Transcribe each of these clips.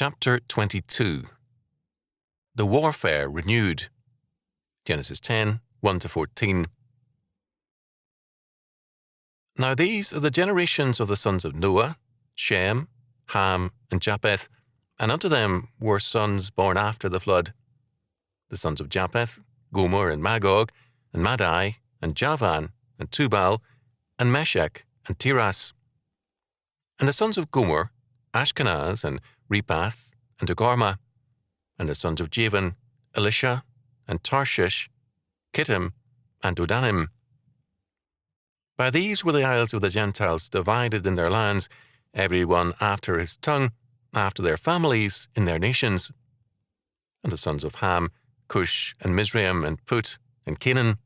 Chapter 22. The Warfare Renewed. Genesis 10, 1-14. Now these are the generations of the sons of Noah, Shem, Ham, and Japheth, and unto them were sons born after the flood. The sons of Japheth, Gomer and Magog, and Madai, and Javan, and Tubal, and Meshech, and Tiras. And the sons of Gomer, Ashkenaz, and Repath, and Togarmah. And the sons of Javan, Elisha, and Tarshish, Kittim, and Dodanim. By these were the isles of the Gentiles divided in their lands, every one after his tongue, after their families, in their nations. And the sons of Ham, Cush, and Mizraim, and Put, and Canaan.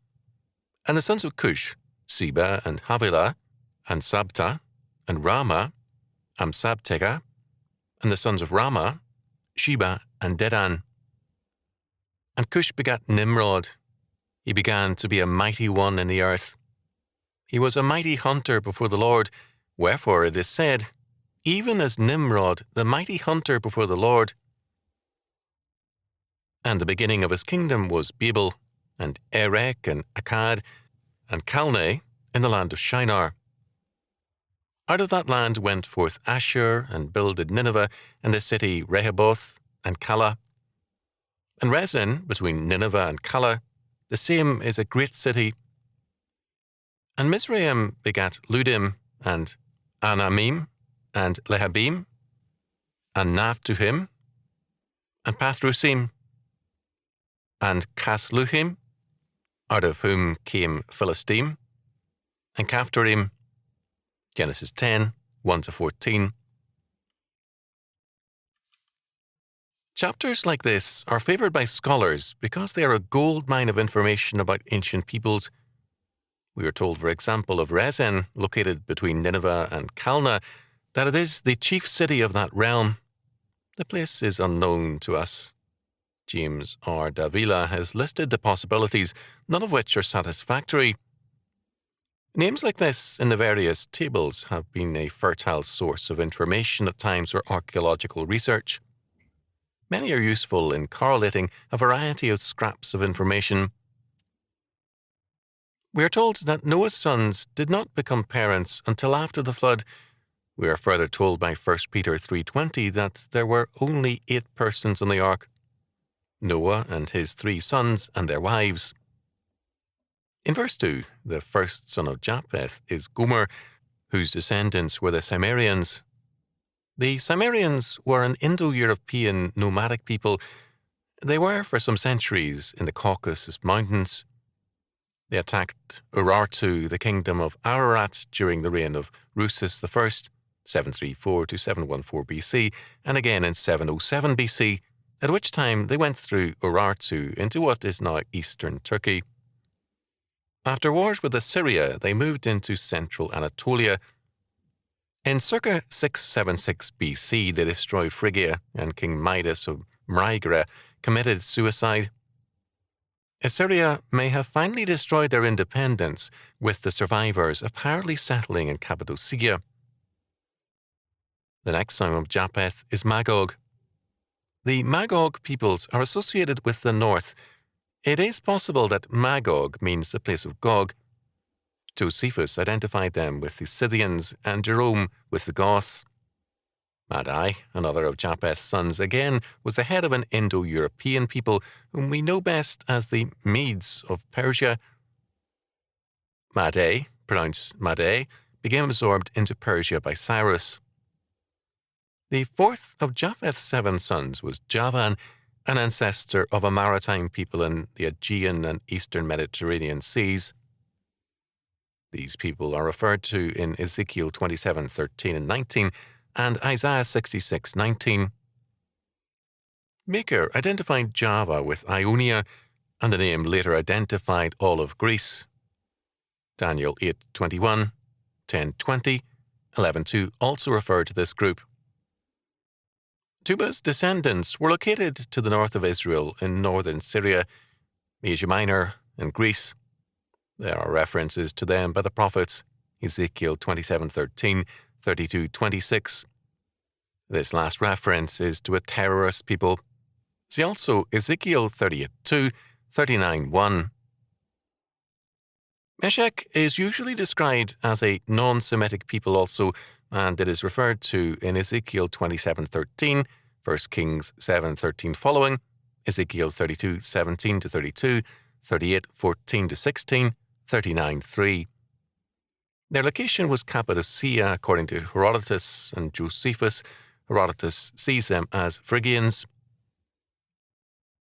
And the sons of Cush, Seba, and Havilah, and Sabta, and Ramah, Amsabtega. And the sons of Ramah, Sheba, and Dedan. And Cush begat Nimrod. He began to be a mighty one in the earth. He was a mighty hunter before the Lord, wherefore it is said, even as Nimrod, the mighty hunter before the Lord. And the beginning of his kingdom was Babel, and Erech, and Akkad, and Calneh, in the land of Shinar. Out of that land went forth Ashur, and builded Nineveh, and the city Rehoboth, and Calah. And Rezin, between Nineveh and Calah, the same is a great city. And Mizraim begat Ludim, and Anamim, and Lehabim, and Naphtuhim, and Pathrusim, and Casluhim, out of whom came Philistine, and Caphtorim. Genesis 10, 1-14. Chapters like this are favoured by scholars because they are a gold mine of information about ancient peoples. We are told, for example, of Rezin, located between Nineveh and Calneh, that it is the chief city of that realm. The place is unknown to us. James R. Davila has listed the possibilities, none of which are satisfactory. Names like this in the various tables have been a fertile source of information at times for archaeological research. Many are useful in correlating a variety of scraps of information. We are told that Noah's sons did not become parents until after the flood. We are further told by 1 Peter 3:20 that there were only 8 persons on the ark: Noah and his 3 sons and their wives. In verse 2, the first son of Japheth is Gomer, whose descendants were the Cimmerians. The Cimmerians were an Indo-European nomadic people. They were for some centuries in the Caucasus Mountains. They attacked Urartu, the kingdom of Ararat, during the reign of Rusas I, 734-714 BC, and again in 707 BC, at which time they went through Urartu into what is now eastern Turkey. After wars with Assyria, they moved into central Anatolia. In circa 676 BC, they destroyed Phrygia, and King Midas of Mrygara committed suicide. Assyria may have finally destroyed their independence, with the survivors apparently settling in Cappadocia. The next son of Japheth is Magog. The Magog peoples are associated with the north. It is possible that Magog means the place of Gog. Josephus identified them with the Scythians and Jerome with the Goths. Madai, another of Japheth's sons, again was the head of an Indo-European people whom we know best as the Medes of Persia. Madai, pronounced Madai, became absorbed into Persia by Cyrus. The fourth of Japheth's 7 sons was Javan, an ancestor of a maritime people in the Aegean and eastern Mediterranean seas. These people are referred to in Ezekiel 27:13 and 19 and Isaiah 66:19. Baker identified Java with Ionia, and the name later identified all of Greece. Daniel 8:21, 10:20, 11:2 also refer to this group. Tuba's descendants were located to the north of Israel in northern Syria, Asia Minor, and Greece. There are references to them by the prophets, Ezekiel 27:13, 32:26. This last reference is to a terrorist people. See also Ezekiel 38:2, 39:1. Meshech is usually described as a non-Semitic people also, and it is referred to in Ezekiel 27:13, 1 Kings 7:13 following, Ezekiel 32:17-32, 38:14-16, 39:3. Their location was Cappadocia according to Herodotus and Josephus. Herodotus sees them as Phrygians.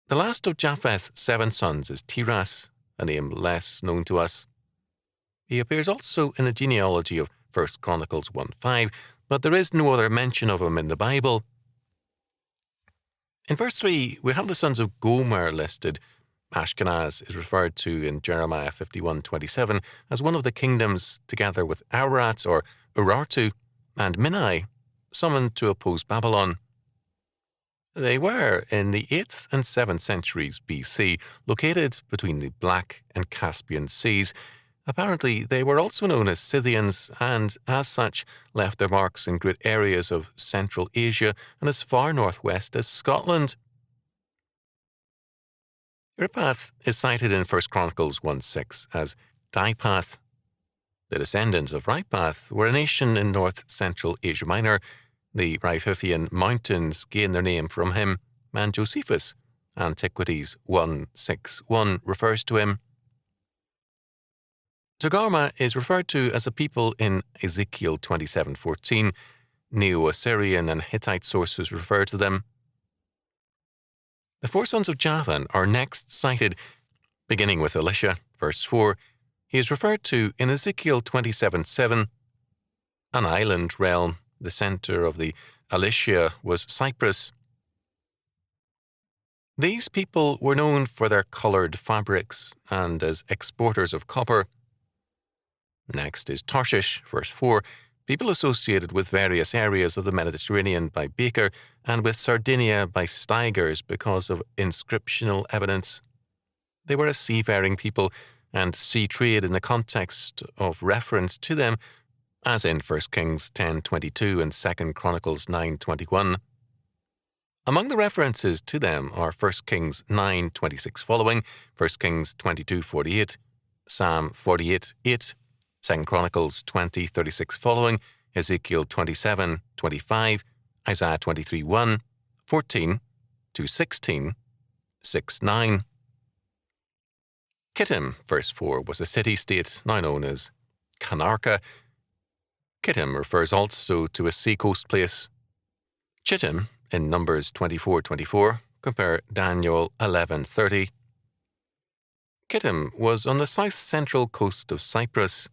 The last of Japheth's 7 sons is Tiras, a name less known to us. He appears also in the genealogy of 1 Chronicles 1:5, but there is no other mention of him in the Bible. In verse 3, we have the sons of Gomer listed. Ashkenaz is referred to in Jeremiah 51:27 as one of the kingdoms, together with Ararat or Urartu and Minai, summoned to oppose Babylon. They were, in the 8th and 7th centuries BC, located between the Black and Caspian Seas. Apparently, they were also known as Scythians and, as such, left their marks in great areas of Central Asia and as far northwest as Scotland. Ripath is cited in 1 Chronicles 1:6 as Dipath. The descendants of Ripath were a nation in north-central Asia Minor. The Riphathian Mountains gained their name from him, and Josephus, Antiquities 1:6:1, refers to him. Togarmah is referred to as a people in Ezekiel 27:14. Neo-Assyrian and Hittite sources refer to them. The 4 sons of Javan are next cited, beginning with Elisha, verse 4. He is referred to in Ezekiel 27:7. An island realm, the centre of the Elisha was Cyprus. These people were known for their coloured fabrics and as exporters of copper. Next is Tarshish, verse 4, people associated with various areas of the Mediterranean by Baker and with Sardinia by Steigers because of inscriptional evidence. They were a seafaring people, and sea trade in the context of reference to them, as in 1 Kings 10:22 and 2 Chronicles 9:21. Among the references to them are 1 Kings 9:26 following, 1 Kings 22:48, Psalm 48:8, 2 Chronicles 20:36 following, Ezekiel 27:25, Isaiah 23:1, 14:16, 6:9. Kittim, verse 4, was a city-state now known as Canarca. Kittim refers also to a seacoast place. Chittim, in Numbers 24:24, compare Daniel 11:30. Kittim was on the south-central coast of Cyprus.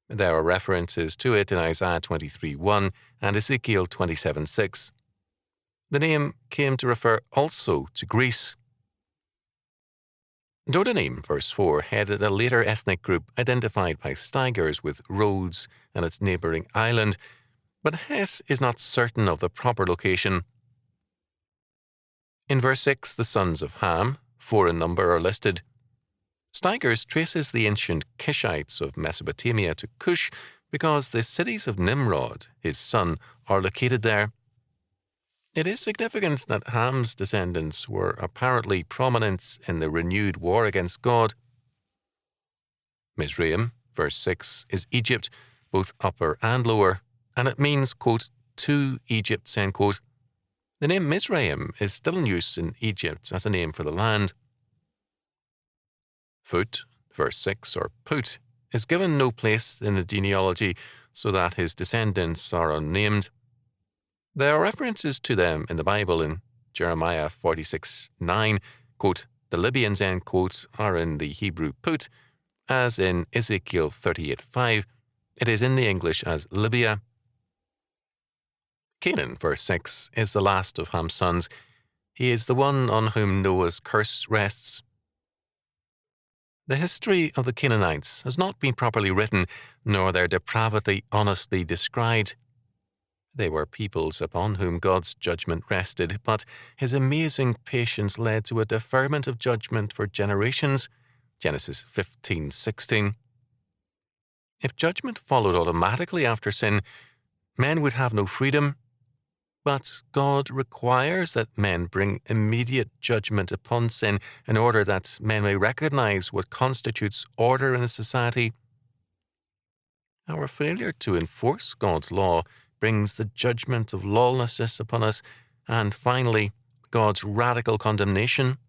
There are references to it in Isaiah 23:1 and Ezekiel 27:6. The name came to refer also to Greece. Dodanim, verse 4, headed a later ethnic group identified by Steigers with Rhodes and its neighbouring island, but Hess is not certain of the proper location. In verse 6, the sons of Ham, 4 in number, are listed. Steigers traces the ancient Kishites of Mesopotamia to Cush because the cities of Nimrod, his son, are located there. It is significant that Ham's descendants were apparently prominent in the renewed war against God. Mizraim, verse 6, is Egypt, both upper and lower, and it means, quote, to Egypt, end quote. The name Mizraim is still in use in Egypt as a name for the land. Phut, verse 6, or Put, is given no place in the genealogy so that his descendants are unnamed. There are references to them in the Bible in Jeremiah 46:9, quote, the Libyans, end quote, are in the Hebrew Put, as in Ezekiel 38:5, it is in the English as Libya. Canaan, verse 6, is the last of Ham's sons. He is the one on whom Noah's curse rests. The history of the Canaanites has not been properly written, nor their depravity honestly described. They were peoples upon whom God's judgment rested, but his amazing patience led to a deferment of judgment for generations. Genesis 15:16. If judgment followed automatically after sin, men would have no freedom. But God requires that men bring immediate judgment upon sin in order that men may recognize what constitutes order in a society. Our failure to enforce God's law brings the judgment of lawlessness upon us, and finally, God's radical condemnation.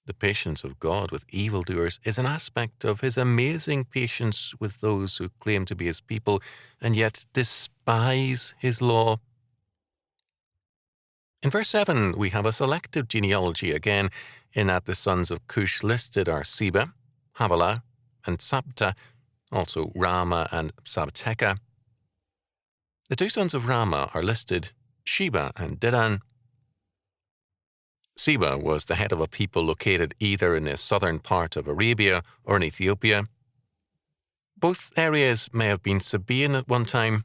The patience of God with evildoers is an aspect of his amazing patience with those who claim to be his people and yet despise his law. In verse 7, we have a selective genealogy again, in that the sons of Cush listed are Seba, Havilah, and Sabta, also Rama and Sabteca. The two sons of Rama are listed, Sheba and Dedan. Seba was the head of a people located either in the southern part of Arabia or in Ethiopia. Both areas may have been Sabaean at one time.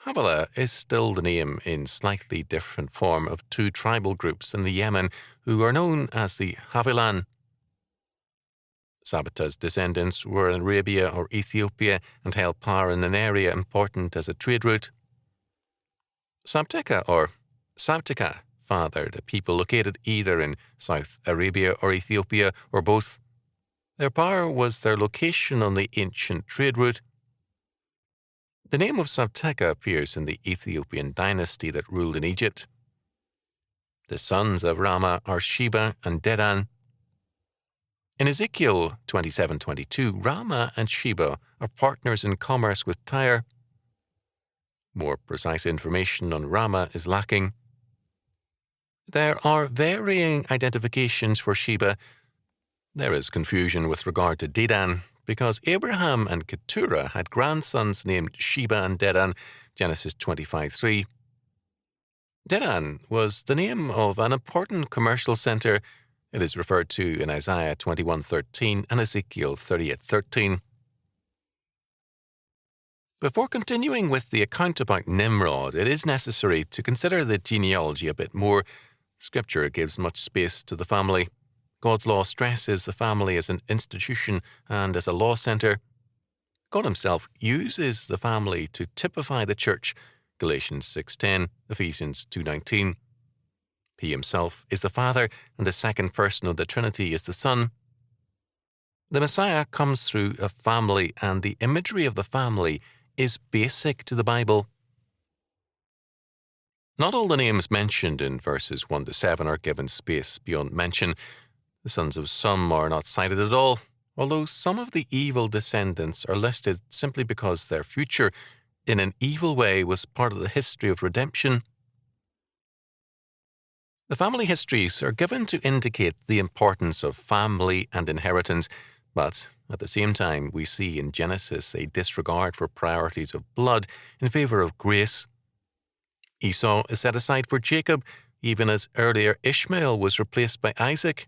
Havilah is still the name in slightly different form of two tribal groups in the Yemen who are known as the Havilan. Sabta's descendants were in Arabia or Ethiopia and held power in an area important as a trade route. Sabteca or Sabteca fathered a people located either in South Arabia or Ethiopia or both. Their power was their location on the ancient trade route. The name of Sabteca appears in the Ethiopian dynasty that ruled in Egypt. The sons of Rama are Sheba and Dedan. In Ezekiel 27:22, Rama and Sheba are partners in commerce with Tyre. More precise information on Rama is lacking. There are varying identifications for Sheba. There is confusion with regard to Dedan, because Abraham and Keturah had grandsons named Sheba and Dedan, Genesis 25:3. Dedan was the name of an important commercial center. It is referred to in Isaiah 21:13 and Ezekiel 38:13. Before continuing with the account about Nimrod, it is necessary to consider the genealogy a bit more. Scripture gives much space to the family. God's law stresses the family as an institution and as a law center. God himself uses the family to typify the church, Galatians 6:10, Ephesians 2:19. He himself is the Father, and the second person of the Trinity is the Son. The Messiah comes through a family, and the imagery of the family is basic to the Bible. Not all the names mentioned in verses 1 to 7 are given space beyond mention. The sons of some are not cited at all, although some of the evil descendants are listed simply because their future, in an evil way, was part of the history of redemption. The family histories are given to indicate the importance of family and inheritance, but at the same time we see in Genesis a disregard for priorities of blood in favor of grace. Esau is set aside for Jacob, even as earlier Ishmael was replaced by Isaac.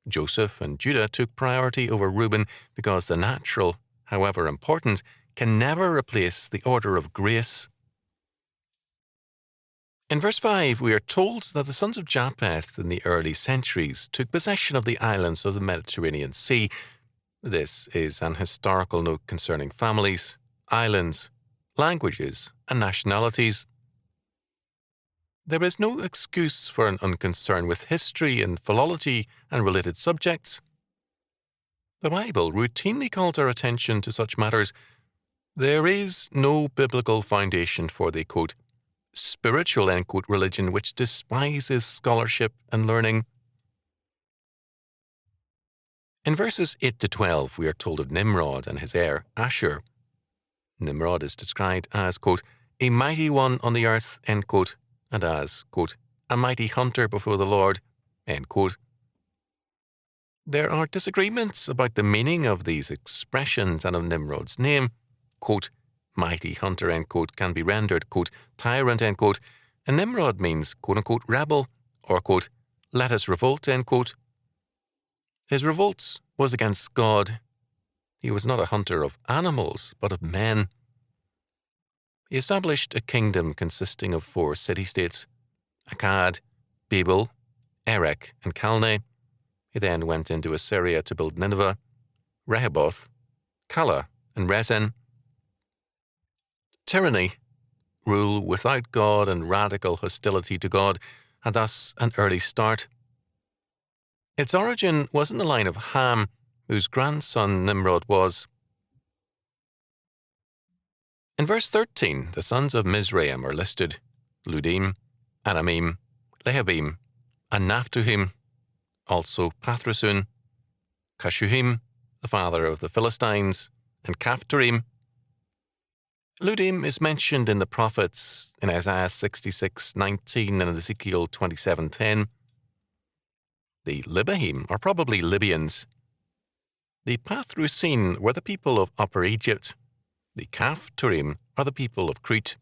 Joseph and Judah took priority over Reuben because the natural, however important, can never replace the order of grace. In verse 5, we are told that the sons of Japheth in the early centuries took possession of the islands of the Mediterranean Sea. This is an historical note concerning families, islands, languages, and nationalities. There is no excuse for an unconcern with history and philology and related subjects. The Bible routinely calls our attention to such matters. There is no biblical foundation for the, quote, spiritual, end quote, religion which despises scholarship and learning. In verses 8 to 12, we are told of Nimrod and his heir, Ashur. Nimrod is described as, quote, a mighty one on the earth, end quote, and as, quote, a mighty hunter before the Lord, end quote. There are disagreements about the meaning of these expressions and of Nimrod's name. Quote, mighty hunter, end quote, can be rendered, quote, tyrant, end quote, and Nimrod means, quote unquote, rebel, or, quote, let us revolt, end quote. His revolt was against God. He was not a hunter of animals, but of men. He established a kingdom consisting of 4 city-states, Akkad, Babel, Erech, and Calneh. He then went into Assyria to build Nineveh, Rehoboth, Calah, and Rezin. Tyranny, rule without God and radical hostility to God had thus an early start. Its origin was in the line of Ham, whose grandson Nimrod was. In verse 13, the sons of Mizraim are listed: Ludim, Anamim, Lehabim, and Naphtuhim, also Pathrusun, Kashuhim, the father of the Philistines, and Caphtorim. Ludim is mentioned in the prophets in Isaiah 66:19 and Ezekiel 27:10. The Libahim are probably Libyans. The Pathrusin were the people of Upper Egypt. The Caphtorim are the people of Crete.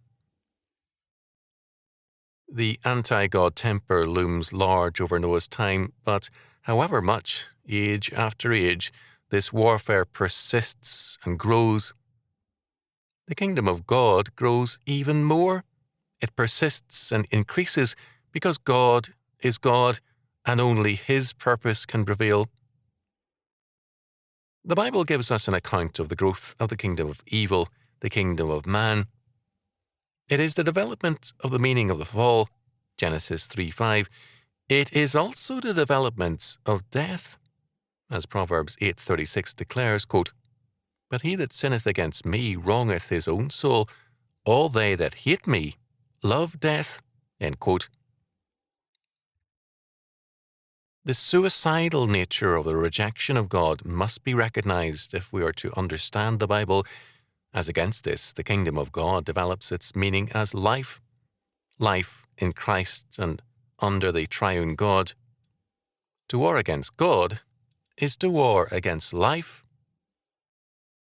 The anti-God temper looms large over Noah's time, but however much, age after age, this warfare persists and grows. The kingdom of God grows even more. It persists and increases because God is God and only His purpose can prevail. The Bible gives us an account of the growth of the kingdom of evil, the kingdom of man. It is the development of the meaning of the fall, Genesis 3:5. It is also the development of death, as Proverbs 8:36 declares, quote, "But he that sinneth against me wrongeth his own soul. All they that hate me love death." End quote. The suicidal nature of the rejection of God must be recognized if we are to understand the Bible. As against this, the kingdom of God develops its meaning as life. Life in Christ and under the triune God. To war against God is to war against life